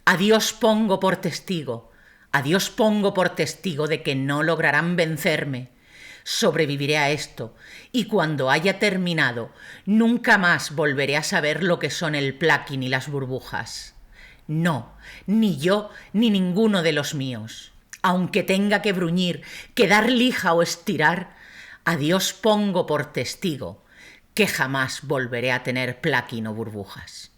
A Dios pongo por testigo, a Dios pongo por testigo de que no lograrán vencerme. Sobreviviré a esto, y cuando haya terminado, nunca más volveré a saber lo que son el plucking y las burbujas. No, ni yo ni ninguno de los míos. Aunque tenga que bruñir, que dar lija o estirar, a Dios pongo por testigo que jamás volveré a tener plucking o burbujas.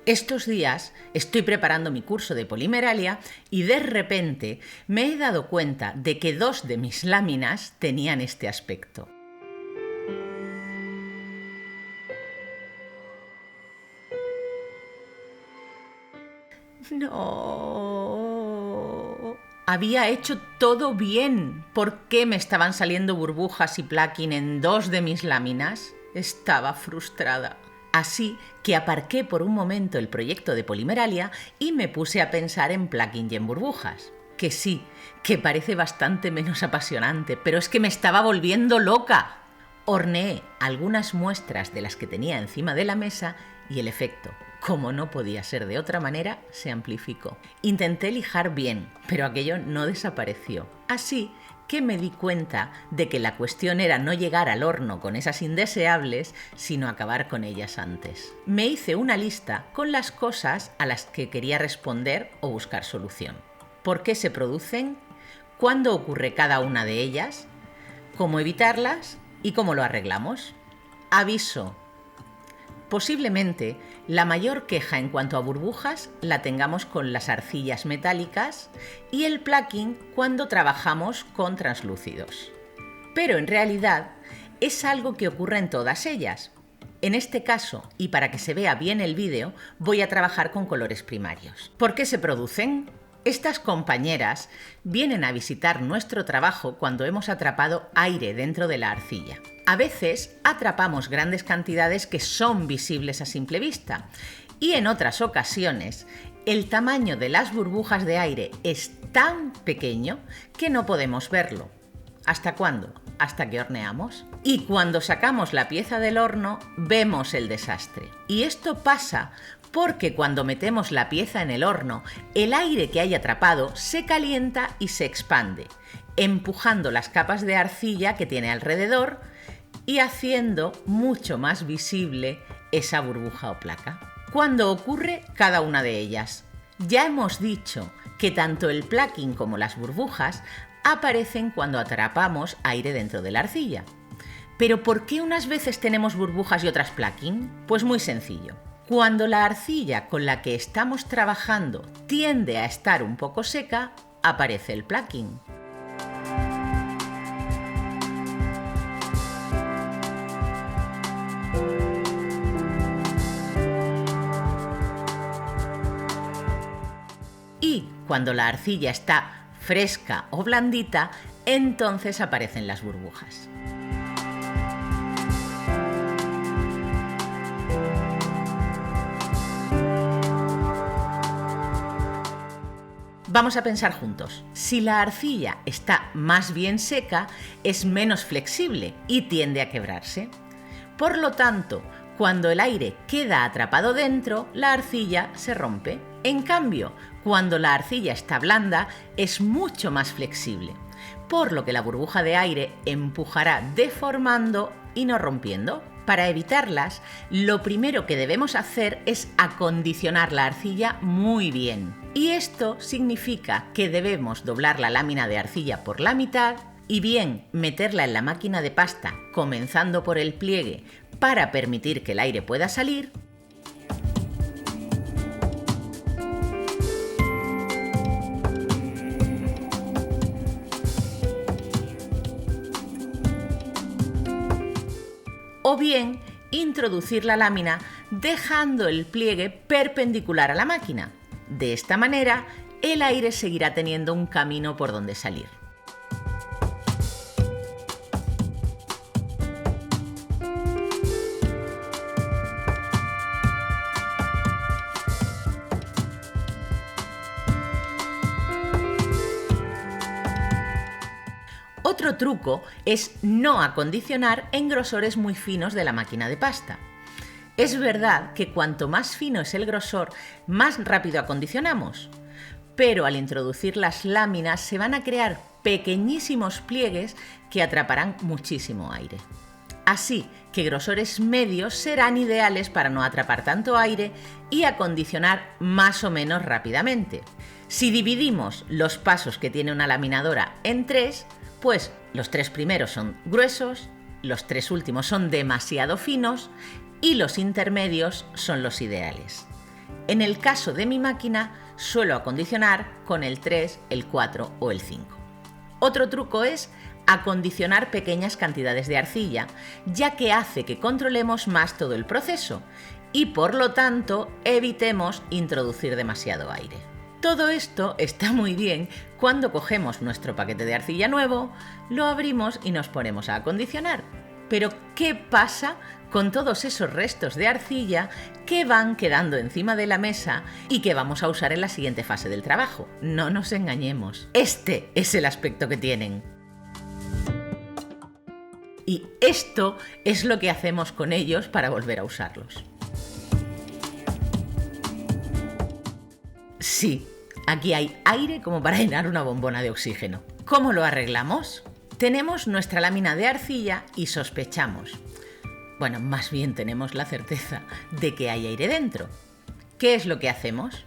Estos días estoy preparando mi curso de Polimeralia y de repente me he dado cuenta de que 2 de mis láminas tenían este aspecto. No. Había hecho todo bien. ¿Por qué me estaban saliendo burbujas y plucking en 2 de mis láminas? Estaba frustrada. Así que aparqué por un momento el proyecto de Polimeralia y me puse a pensar en plucking y en burbujas. Que sí, que parece bastante menos apasionante, pero es que me estaba volviendo loca. Horneé algunas muestras de las que tenía encima de la mesa y el efecto, como no podía ser de otra manera, se amplificó. Intenté lijar bien, pero aquello no desapareció. Así que me di cuenta de que la cuestión era no llegar al horno con esas indeseables, sino acabar con ellas antes. Me hice una lista con las cosas a las que quería responder o buscar solución. ¿Por qué se producen? ¿Cuándo ocurre cada una de ellas? ¿Cómo evitarlas? ¿Y cómo lo arreglamos? Aviso. Posiblemente la mayor queja en cuanto a burbujas la tengamos con las arcillas metálicas y el plucking cuando trabajamos con translúcidos. Pero en realidad es algo que ocurre en todas ellas. En este caso, y para que se vea bien el vídeo, voy a trabajar con colores primarios. ¿Por qué se producen? Estas compañeras vienen a visitar nuestro trabajo cuando hemos atrapado aire dentro de la arcilla. A veces atrapamos grandes cantidades que son visibles a simple vista y en otras ocasiones el tamaño de las burbujas de aire es tan pequeño que no podemos verlo. ¿Hasta cuándo? Hasta que horneamos. Y cuando sacamos la pieza del horno vemos el desastre. Y esto pasa porque cuando metemos la pieza en el horno, el aire que hay atrapado se calienta y se expande, empujando las capas de arcilla que tiene alrededor y haciendo mucho más visible esa burbuja o placa. ¿Cuándo ocurre cada una de ellas? Ya hemos dicho que tanto el plucking como las burbujas aparecen cuando atrapamos aire dentro de la arcilla. ¿Pero por qué unas veces tenemos burbujas y otras plucking? Pues muy sencillo. Cuando la arcilla con la que estamos trabajando tiende a estar un poco seca, aparece el plucking. Y cuando la arcilla está fresca o blandita, entonces aparecen las burbujas. Vamos a pensar juntos. Si la arcilla está más bien seca, es menos flexible y tiende a quebrarse. Por lo tanto, cuando el aire queda atrapado dentro, la arcilla se rompe. En cambio, cuando la arcilla está blanda, es mucho más flexible, por lo que la burbuja de aire empujará deformando y no rompiendo. Para evitarlas, lo primero que debemos hacer es acondicionar la arcilla muy bien. Y esto significa que debemos doblar la lámina de arcilla por la mitad y bien meterla en la máquina de pasta, comenzando por el pliegue para permitir que el aire pueda salir, o bien introducir la lámina dejando el pliegue perpendicular a la máquina. De esta manera, el aire seguirá teniendo un camino por donde salir. Otro truco es no acondicionar en grosores muy finos de la máquina de pasta. Es verdad que cuanto más fino es el grosor, más rápido acondicionamos, pero al introducir las láminas se van a crear pequeñísimos pliegues que atraparán muchísimo aire. Así que grosores medios serán ideales para no atrapar tanto aire y acondicionar más o menos rápidamente. Si dividimos los pasos que tiene una laminadora en 3, pues los 3 primeros son gruesos, los 3 últimos son demasiado finos y los intermedios son los ideales. En el caso de mi máquina, suelo acondicionar con el 3, el 4 o el 5. Otro truco es acondicionar pequeñas cantidades de arcilla, ya que hace que controlemos más todo el proceso y por lo tanto evitemos introducir demasiado aire. Todo esto está muy bien cuando cogemos nuestro paquete de arcilla nuevo, lo abrimos y nos ponemos a acondicionar. Pero ¿qué pasa con todos esos restos de arcilla que van quedando encima de la mesa y que vamos a usar en la siguiente fase del trabajo? No nos engañemos. Este es el aspecto que tienen. Y esto es lo que hacemos con ellos para volver a usarlos. Sí, aquí hay aire como para llenar una bombona de oxígeno. ¿Cómo lo arreglamos? Tenemos nuestra lámina de arcilla y sospechamos, bueno, más bien tenemos la certeza de que hay aire dentro. ¿Qué es lo que hacemos?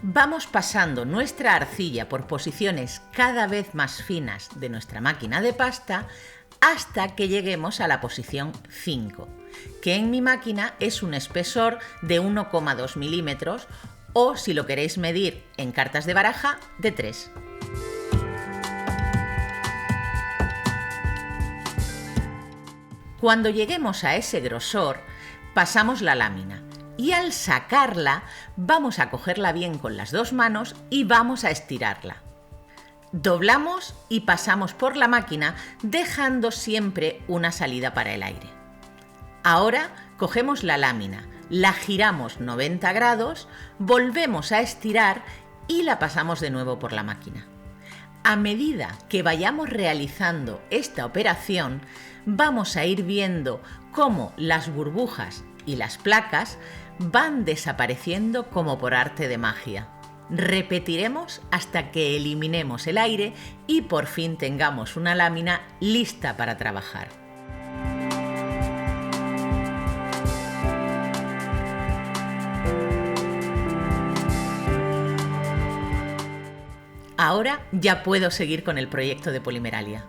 Vamos pasando nuestra arcilla por posiciones cada vez más finas de nuestra máquina de pasta hasta que lleguemos a la posición 5, que en mi máquina es un espesor de 1,2 milímetros o, si lo queréis medir en cartas de baraja, de 3. Cuando lleguemos a ese grosor, pasamos la lámina y al sacarla vamos a cogerla bien con las 2 manos y vamos a estirarla. Doblamos y pasamos por la máquina dejando siempre una salida para el aire. Ahora cogemos la lámina, la giramos 90 grados, volvemos a estirar y la pasamos de nuevo por la máquina. A medida que vayamos realizando esta operación, vamos a ir viendo cómo las burbujas y las placas van desapareciendo como por arte de magia. Repetiremos hasta que eliminemos el aire y por fin tengamos una lámina lista para trabajar. Ahora ya puedo seguir con el proyecto de Polimeralia.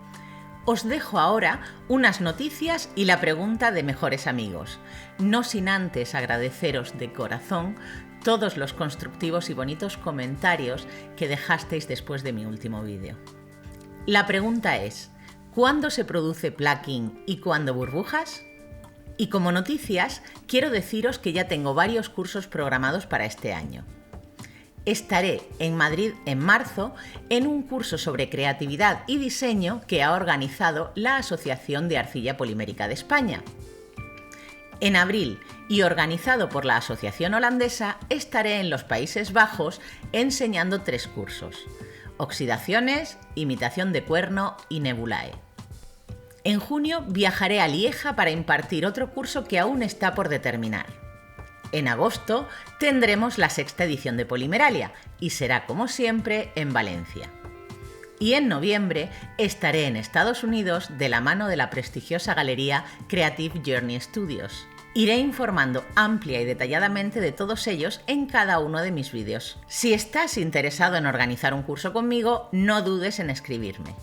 Os dejo ahora unas noticias y la pregunta de mejores amigos, no sin antes agradeceros de corazón todos los constructivos y bonitos comentarios que dejasteis después de mi último vídeo. La pregunta es, ¿cuándo se produce plucking y cuándo burbujas? Y como noticias, quiero deciros que ya tengo varios cursos programados para este año. Estaré en Madrid en marzo en un curso sobre creatividad y diseño que ha organizado la Asociación de Arcilla Polimérica de España. En abril, y organizado por la Asociación Holandesa, estaré en los Países Bajos enseñando 3 cursos: oxidaciones, imitación de cuerno y nebulae. En junio viajaré a Lieja para impartir otro curso que aún está por determinar. En agosto tendremos la 6ª edición de Polimeralia y será, como siempre, en Valencia. Y en noviembre estaré en Estados Unidos de la mano de la prestigiosa galería Creative Journey Studios. Iré informando amplia y detalladamente de todos ellos en cada uno de mis vídeos. Si estás interesado en organizar un curso conmigo, no dudes en escribirme.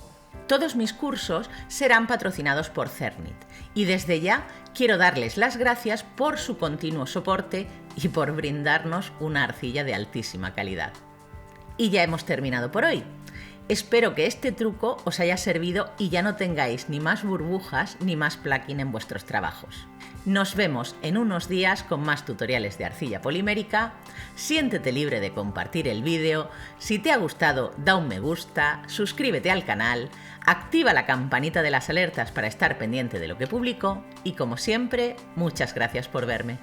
Todos mis cursos serán patrocinados por Cernit y desde ya quiero darles las gracias por su continuo soporte y por brindarnos una arcilla de altísima calidad. Y ya hemos terminado por hoy. Espero que este truco os haya servido y ya no tengáis ni más burbujas ni más plucking en vuestros trabajos. Nos vemos en unos días con más tutoriales de arcilla polimérica. Siéntete libre de compartir el vídeo. Si te ha gustado, da un me gusta, suscríbete al canal, activa la campanita de las alertas para estar pendiente de lo que publico y, como siempre, muchas gracias por verme.